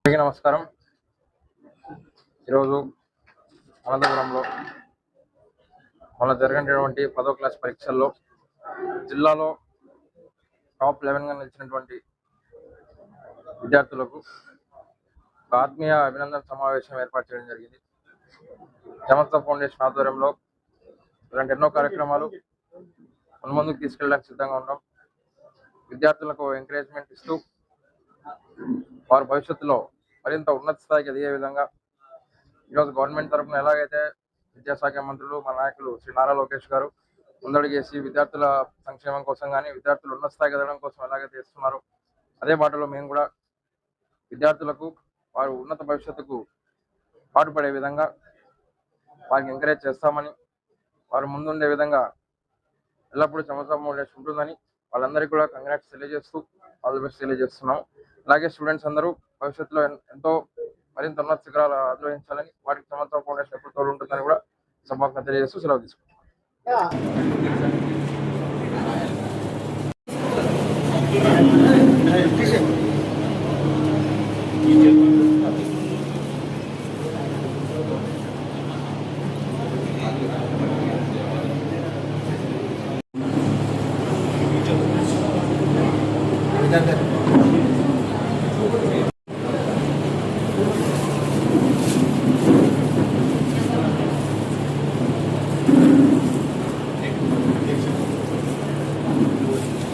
అందరికీ నమస్కారం. ఈరోజు అనంతపురంలో మొన్న జరిగినటువంటి 10వ క్లాస్ పరీక్షల్లో జిల్లాలో టాప్ 11గా నిలిచినటువంటి విద్యార్థులకు ఆత్మీయ అభినందన సమావేశం ఏర్పాటు చేయడం జరిగింది. సమస్త ఫౌండేషన్ ఆధ్వర్యంలో ఇలాంటి ఎన్నో కార్యక్రమాలు ముందుకు తీసుకెళ్ళడానికి సిద్ధంగా ఉన్నాం. విద్యార్థులకు ఎంకరేజ్మెంట్ ఇస్తూ వారి భవిష్యత్తులో మరింత ఉన్నత స్థాయికి ఎదిగే విధంగా ఈరోజు గవర్నమెంట్ తరఫున ఎలాగైతే విద్యాశాఖ మంత్రులు మా నాయకులు శ్రీ నారా లోకేష్ గారు ముందడుగేసి విద్యార్థుల సంక్షేమం కోసం కానీ విద్యార్థులు ఉన్నత స్థాయికి ఎదగడం కోసం ఎలాగైతే ఇస్తున్నారో అదే బాటలో మేము కూడా విద్యార్థులకు వారు ఉన్నత భవిష్యత్తుకు పాటుపడే విధంగా వారికి ఎంకరేజ్ చేస్తామని, వారు ముందుండే విధంగా ఎల్లప్పుడూ సమస్య ఉంటుందని వాళ్ళందరికీ కూడా కంగ్రాట్స్ తెలియజేస్తూ ఆల్ ది బెస్ట్ తెలియజేస్తున్నాం. అలాగే స్టూడెంట్స్ అందరూ భవిష్యత్తులో ఎంతో మరింత ఉన్నత శిఖరాలు అధిరోహించాలని, వాటికి సమర్థ ఫౌండేషన్ ఎప్పుడు తోడు ఉంటుందని కూడా సభకు తెలియజేస్తూ సెలవు తీసుకుంటాం.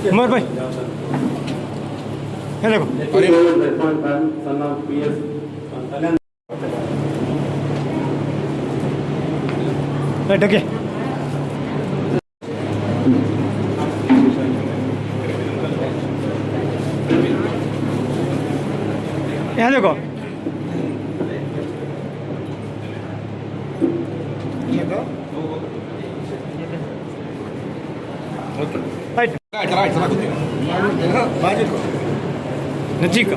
उमर भाई ये देखो ढके यहाँ देखो नजीक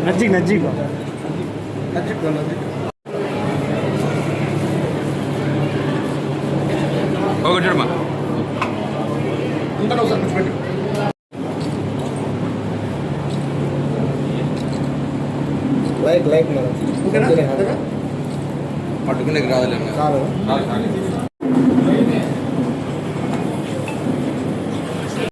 नजीक नजीक లైక్ పట్టుకునే రాదు